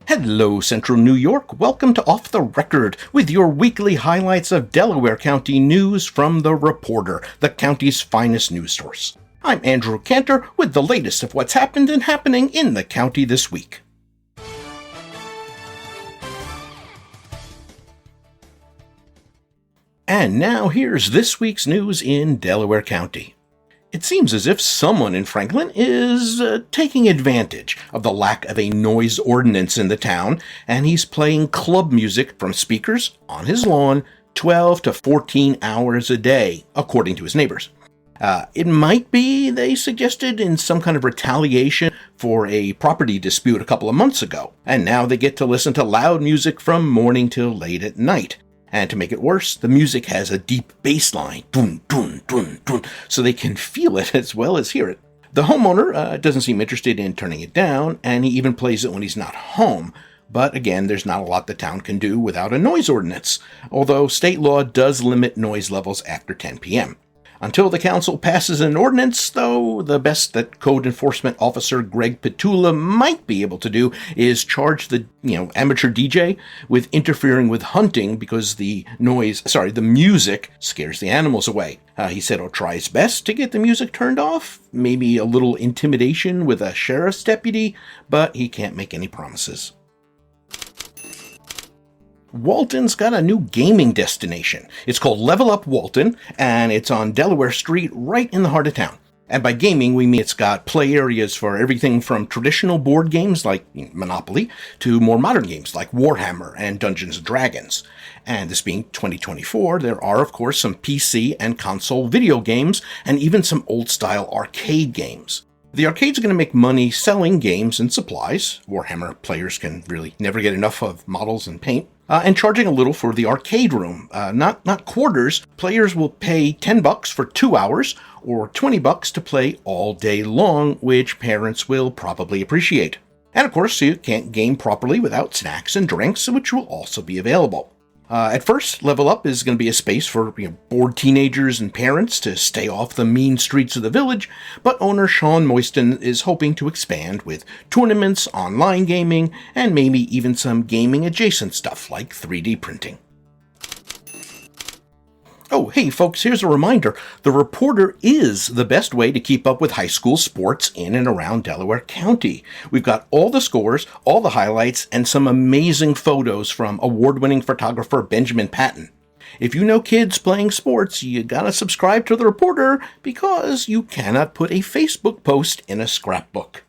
Hello, Central New York. Welcome to Off the Record with your weekly highlights of Delaware County news from The Reporter, the county's finest news source. I'm Andrew Cantor with the latest of what's happened and happening in the county this week. And now here's this week's news in Delaware County. It seems as if someone in Franklin is taking advantage of the lack of a noise ordinance in the town, and he's playing club music from speakers on his lawn 12 to 14 hours a day, according to his neighbors. It might be, they suggested, in some kind of retaliation for a property dispute a couple of months ago, and now they get to listen to loud music from morning till late at night. And to make it worse, the music has a deep bass line, dun, dun, dun, dun, so they can feel it as well as hear it. The homeowner doesn't seem interested in turning it down, and he even plays it when he's not home. But again, there's not a lot the town can do without a noise ordinance, although state law does limit noise levels after 10 p.m. Until the council passes an ordinance, though, the best that Code Enforcement Officer Greg Petula might be able to do is charge the, amateur DJ with interfering with hunting because the music scares the animals away. He said he'll try his best to get the music turned off, maybe a little intimidation with a sheriff's deputy, but he can't make any promises. Walton's got a new gaming destination. It's called Level Up Walton, and it's on Delaware Street right in the heart of town. And by gaming, we mean it's got play areas for everything from traditional board games like Monopoly to more modern games like Warhammer and Dungeons & Dragons. And this being 2024, there are, of course, some PC and console video games and even some old-style arcade games. The arcade's going to make money selling games and supplies. Warhammer players can really never get enough of models and paint. And charging a little for the arcade room. Not quarters. Players will pay $10 for 2 hours or $20 to play all day long, which parents will probably appreciate. And of course, you can't game properly without snacks and drinks, which will also be available. At first, Level Up is going to be a space for bored teenagers and parents to stay off the mean streets of the village, but owner Sean Moyston is hoping to expand with tournaments, online gaming, and maybe even some gaming-adjacent stuff like 3D printing. Oh, hey folks, here's a reminder. The Reporter is the best way to keep up with high school sports in and around Delaware County. We've got all the scores, all the highlights, and some amazing photos from award-winning photographer Benjamin Patton. If you know kids playing sports, you gotta subscribe to The Reporter because you cannot put a Facebook post in a scrapbook.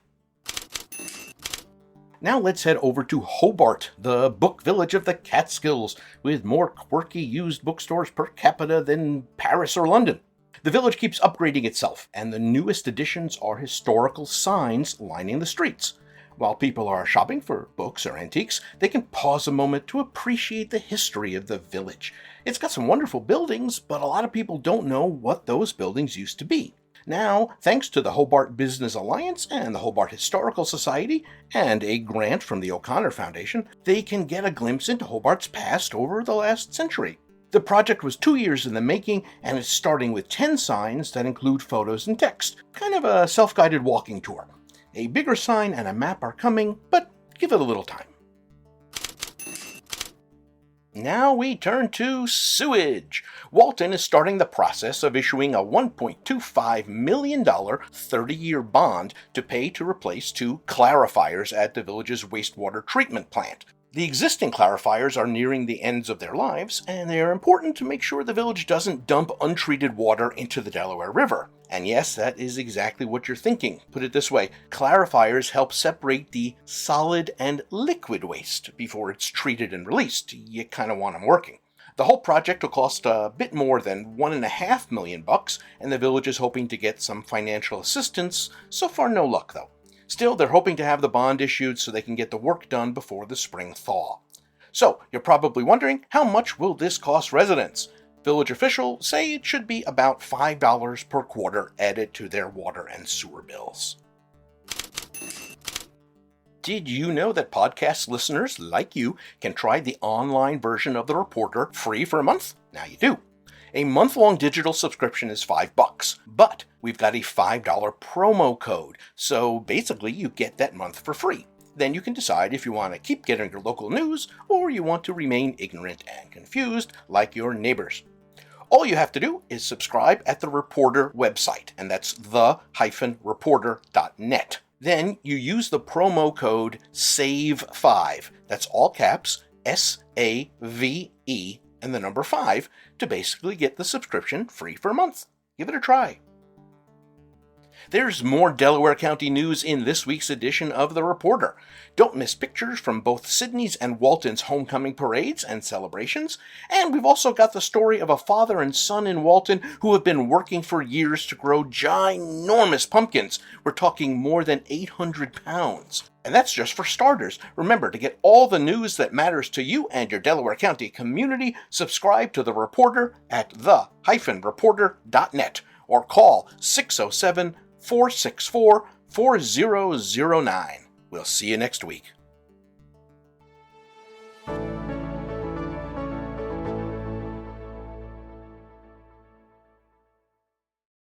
Now let's head over to Hobart, the book village of the Catskills, with more quirky used bookstores per capita than Paris or London. The village keeps upgrading itself, and the newest additions are historical signs lining the streets. While people are shopping for books or antiques, they can pause a moment to appreciate the history of the village. It's got some wonderful buildings, but a lot of people don't know what those buildings used to be. Now, thanks to the Hobart Business Alliance and the Hobart Historical Society and a grant from the O'Connor Foundation, they can get a glimpse into Hobart's past over the last century. The project was 2 years in the making, and it's starting with 10 signs that include photos and text, kind of a self-guided walking tour. A bigger sign and a map are coming, but give it a little time. Now we turn to sewage. Walton is starting the process of issuing a $1.25 million 30-year bond to pay to replace 2 clarifiers at the village's wastewater treatment plant. The existing clarifiers are nearing the ends of their lives, and they are important to make sure the village doesn't dump untreated water into the Delaware River. And yes, that is exactly what you're thinking. Put it this way, clarifiers help separate the solid and liquid waste before it's treated and released. You kind of want them working. The whole project will cost a bit more than $1.5 million, and the village is hoping to get some financial assistance. So far, no luck though. Still, they're hoping to have the bond issued so they can get the work done before the spring thaw. So, you're probably wondering, how much will this cost residents? Village officials say it should be about $5 per quarter added to their water and sewer bills. Did you know that podcast listeners like you can try the online version of The Reporter free for a month? Now you do. A month-long digital subscription is $5, but we've got a $5 promo code, so basically you get that month for free. Then you can decide if you want to keep getting your local news or you want to remain ignorant and confused like your neighbors. All you have to do is subscribe at the Reporter website, and that's the-reporter.net. Then you use the promo code SAVE5, that's all caps, SAVE, and the number 5, to basically get the subscription free for a month. Give it a try. There's more Delaware County news in this week's edition of The Reporter. Don't miss pictures from both Sydney's and Walton's homecoming parades and celebrations. And we've also got the story of a father and son in Walton who have been working for years to grow ginormous pumpkins. We're talking more than 800 pounds. And that's just for starters. Remember, to get all the news that matters to you and your Delaware County community, subscribe to The Reporter at the-reporter.net or call 607-464-4009. We'll see you next week.